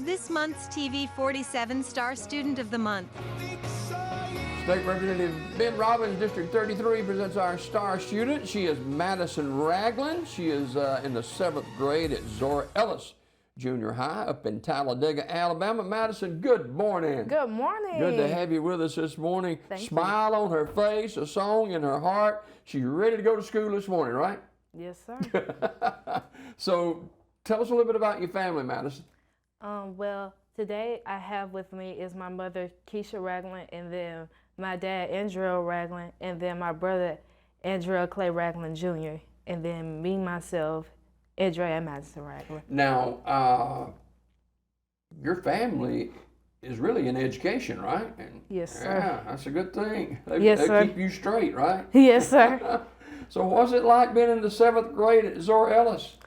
this month's TV 47 Star Student of the Month. State Representative Ben Robbins, District 33, presents our star student. She is Madison Ragland. She is in the 7th grade at Zora Ellis Junior High up in Talladega, Alabama. Madison, good morning. Good morning. Good to have you with us this morning. Thank you. Smile on her face, a song in her heart. She's ready to go to school this morning, right? Yes, sir. So tell us a little bit about your family, Madison. Well, today I have with me is my mother, Keisha Ragland, and then my dad, Andrew Ragland, and then my brother, Andrew Clay Ragland Jr., and then me, myself, Andrea and Madison Ragland. Now, your family is really in education, right? And Yes, sir. Yeah, that's a good thing. Yes, they sir. keep you straight, right? Yes, sir. So what's it like being in the 7th grade at Zora Ellis?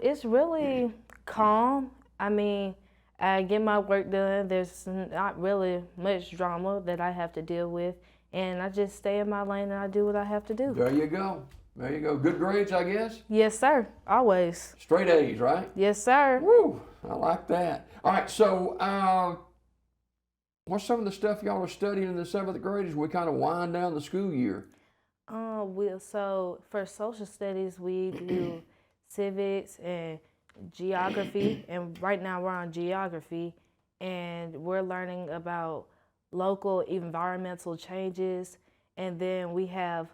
It's really calm. I mean, I get my work done. There's not really much drama that I have to deal with, and I just stay in my lane and I do what I have to do. There you go. There you go. Good grades, I guess? Yes, sir. Always. Straight A's, right? Yes, sir. Woo! I like that. All right, so what's some of the stuff y'all are studying in the 7th grade as we kind of wind down the school year? So for social studies, we do civics and geography, and right now we're on geography, and we're learning about local environmental changes, and then we have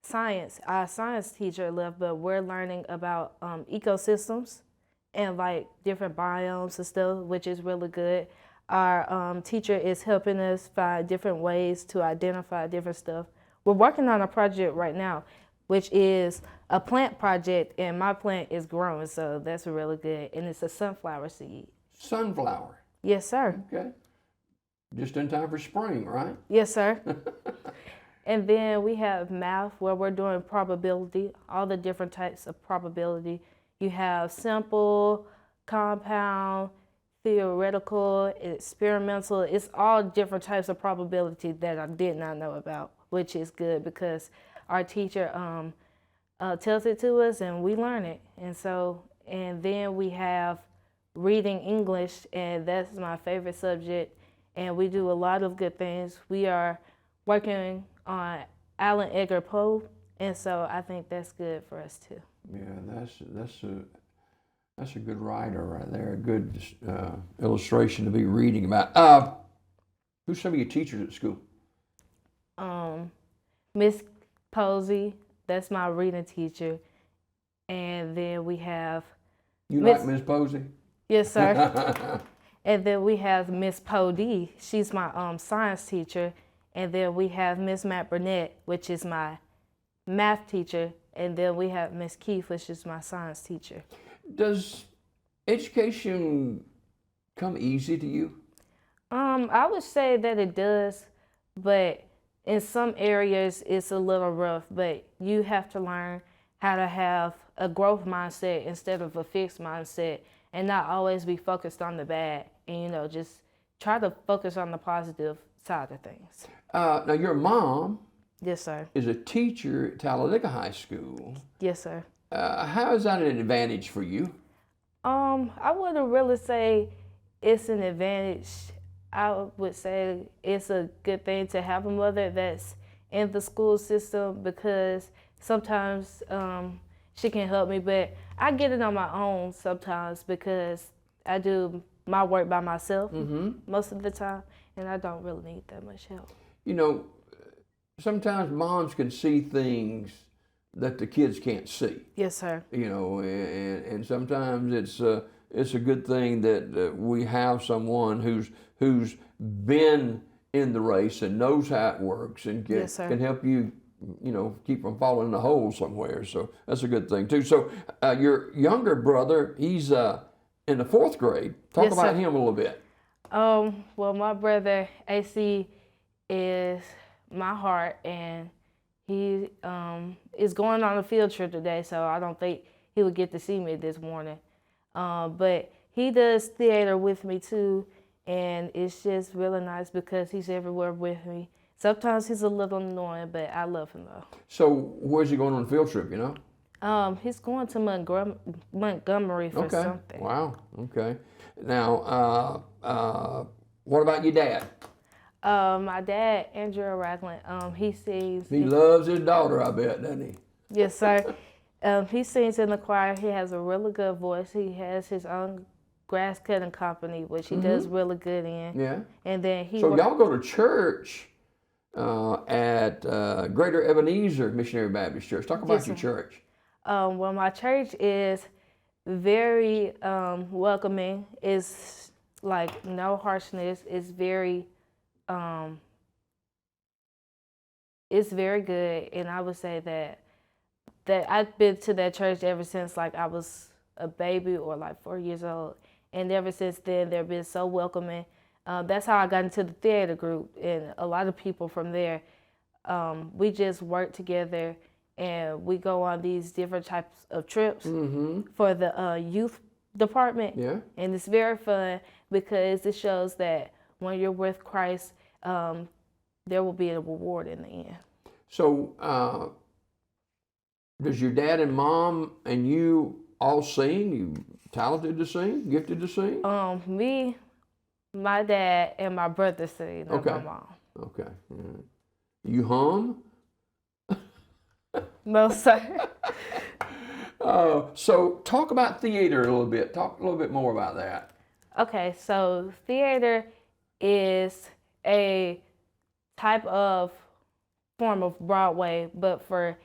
science. Our science teacher left, but we're learning about ecosystems and like different biomes and stuff, which is really good. Our teacher is helping us find different ways to identify different stuff. We're working on a project right now, which is a plant project, and my plant is growing, so that's really good. And it's a sunflower seed. Sunflower. Yes, sir. Okay. Just in time for spring, right? Yes, sir. And then we have math, where we're doing probability, all the different types of probability. You have simple, compound, theoretical, experimental. It's all different types of probability that I did not know about, which is good because our teacher tells it to us and we learn it. And then we have reading English, and that's my favorite subject. And we do a lot of good things. We are working on Alan Edgar Poe, and so I think that's good for us too. Yeah, that's a good writer right there. A good illustration to be reading about. Who's some of your teachers at school? Miss Posey, that's my reading teacher, and then we have. You like Miss Posey? Yes, sir. And then we have Miss Podee. She's my science teacher. And then we have Miss Matt Burnett, which is my math teacher. And then we have Miss Keith, which is my science teacher. Does education come easy to you? I would say that it does, but in some areas it's a little rough. But you have to learn how to have a growth mindset instead of a fixed mindset, and not always be focused on the bad, and just try to focus on the positive side of things. Now your mom, yes, sir, is a teacher at Talladega High School. Yes, sir. How is that an advantage for you? I wouldn't really say it's an advantage. I would say it's a good thing to have a mother that's in the school system, because sometimes she can help me, but I get it on my own sometimes because I do my work by myself most of the time, and I don't really need that much help. Sometimes moms can see things that the kids can't see. Yes, sir. And sometimes it's a good thing that we have someone who's been in the race and knows how it works and can help you, keep from falling in a hole somewhere. So that's a good thing too. So your younger brother, he's in the 4th grade. Talk Yes, about sir. him a little bit. Well, my brother AC is my heart, and he is going on a field trip today, so I don't think he would get to see me this morning. But he does theater with me too, and it's just really nice because he's everywhere with me. Sometimes he's a little annoying, but I love him though. So where's he going on a field trip, He's going to Montgomery for something. Wow. Okay. Now, what about your dad? My dad, Andrew Ragland, he sings. He loves his daughter, I bet, doesn't he? Yes, sir. He sings in the choir. He has a really good voice. He has his own grass cutting company, which he does really good in. Yeah. And then So y'all go to church at Greater Ebenezer Missionary Baptist Church. Talk about your church. Well, my church is very welcoming. It's like no harshness. It's very good, and I would say that I've been to that church ever since like I was a baby or like 4 years old, and ever since then they've been so welcoming. That's how I got into the theater group, and a lot of people from there. We just work together, and we go on these different types of trips for the youth department. Yeah. And it's very fun because it shows that when you're with Christ, there will be a reward in the end. So, does your dad and mom and you all sing? You talented to sing? Gifted to sing? Me, my dad, and my brother sing, not my mom. Okay. Right. You hum? No, sir. So talk about theater a little bit. Talk a little bit more about that. Okay, so theater is a type of form of Broadway, but for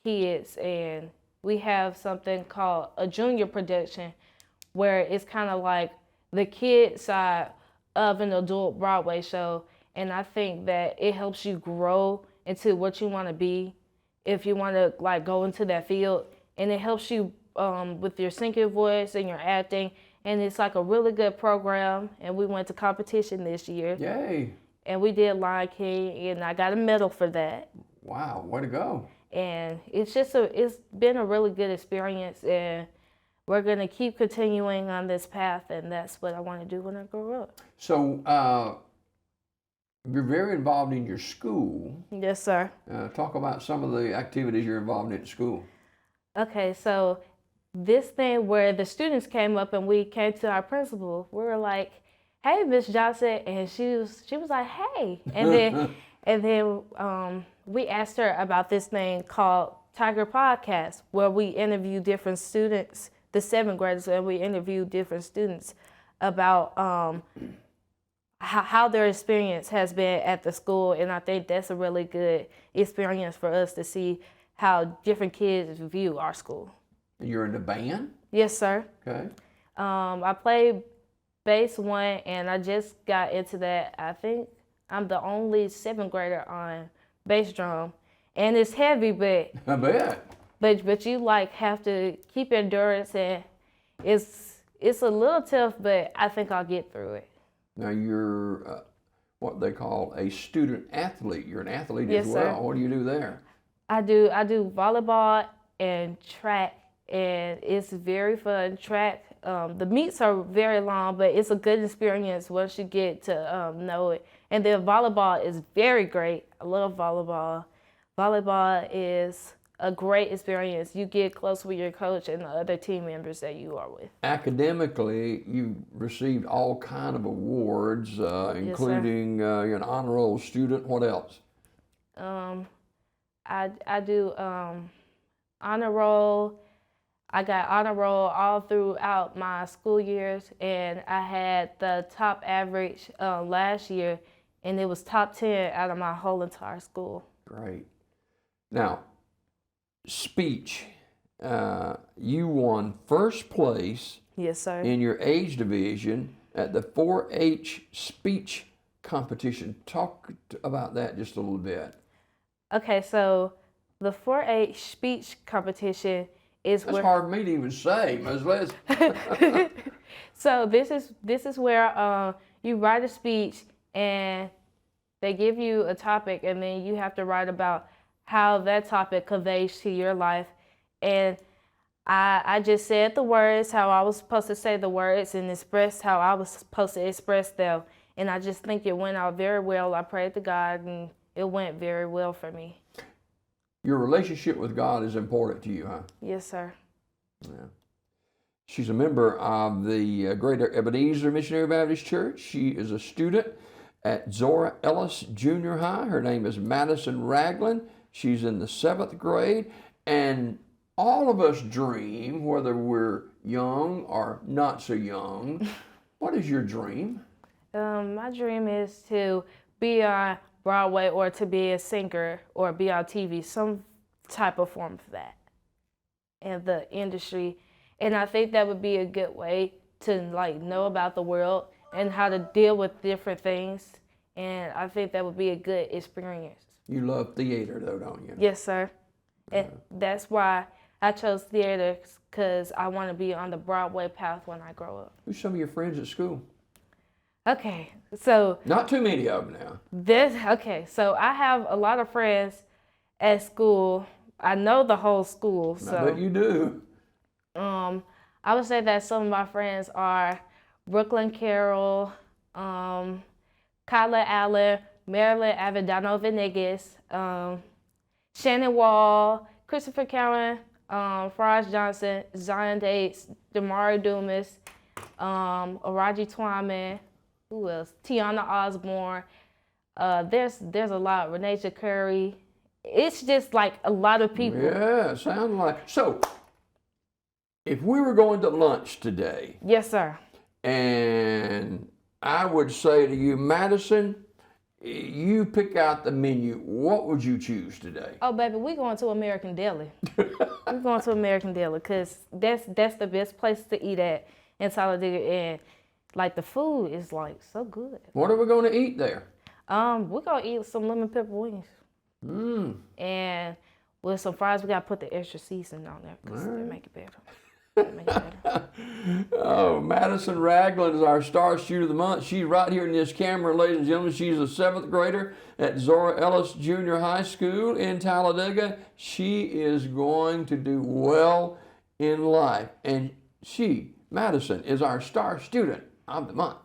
kids, and we have something called a junior production, where it's kind of like the kid side of an adult Broadway show, and I think that it helps you grow into what you want to be if you want to like go into that field, and it helps you with your singing voice and your acting, and it's like a really good program, and we went to competition this year. Yay. And we did Lion King, and I got a medal for that. Wow, way to go. And it's been a really good experience, and we're going to keep continuing on this path, and that's what I want to do when I grow up. So you're very involved in your school. Yes, sir. Talk about some of the activities you're involved in at school. Okay, so this thing where the students came up and we came to our principal, we were like, "Hey, Miss Johnson," and she was like, "Hey," and then we asked her about this thing called Tiger Podcast, where we interview different students, the 7th graders, and we interview different students about how their experience has been at the school, and I think that's a really good experience for us to see how different kids view our school. You're in the band? Yes, sir. Okay. I played bass 1, and I just got into that. I think I'm the only 7th grader on bass drum, and it's heavy, but I bet. But you like have to keep endurance, and it's a little tough, but I think I'll get through it. Now you're what they call a student athlete. You're an athlete Yes, as well. sir. What do you do there? I do volleyball and track, and it's very fun. Track, the meets are very long, but it's a good experience once you get to know it. And then volleyball is very great. I love volleyball. Volleyball is a great experience. You get close with your coach and the other team members that you are with. Academically, you received all kind of awards, including you're an honor roll student. What else? I do honor roll. I got honor roll all throughout my school years, and I had the top average last year, and it was top 10 out of my whole entire school. Great. Now, speech. You won first place. Yes, sir. In your age division at the 4-H speech competition. Talk about that just a little bit. Okay, so the 4-H speech competition is That's hard for me to even say, Ms. Liz. So this is where you write a speech, and they give you a topic, and then you have to write about how that topic conveys to your life. And I just said the words, how I was supposed to say the words, and express how I was supposed to express them. And I just think it went out very well. I prayed to God, and it went very well for me. your relationship with God is important to you, huh? Yes, sir. Yeah. She's a member of the Greater Ebenezer Missionary Baptist Church. She is a student at Zora Ellis Junior High. Her name is Madison Ragland. She's in the 7th grade. And all of us dream, whether we're young or not so young. What is your dream? My dream is to be on Broadway or to be a singer or be on TV, some type of form of that in the industry. And I think that would be a good way to like know about the world and how to deal with different things. And I think that would be a good experience. You love theater though, don't you? Yes, sir. And that's why I chose theater, because I want to be on the Broadway path when I grow up. Who's some of your friends at school? Okay, so Not too many of them now. So I have a lot of friends at school. I know the whole school. So I bet you do. I would say that some of my friends are Brooklyn Carroll, Kyla Allen, Marilyn Avedano Venegas, Shannon Wall, Christopher Cowan, Faraz Johnson, Zion Dates, Damari Dumas, Araji Twyman, who else? Tiana Osborne. There's a lot. Renee Curry. It's just like a lot of people. Yeah, sounds like. So, if we were going to lunch today. Yes, sir. And I would say to you, Madison, you pick out the menu. What would you choose today? Oh, baby, we're going to American Deli. We're going to American Deli because that's the best place to eat at in Talladega. And like the food is like so good. What are we going to eat there? We're going to eat some lemon pepper wings. And with some fries, we got to put the extra seasoning on there because they make it better. Oh, Madison Ragland is our star student of the month. She's right here in this camera, ladies and gentlemen. She's a 7th grader at Zora Ellis Junior High School in Talladega. She is going to do well in life. And she, Madison, is our star student of the month.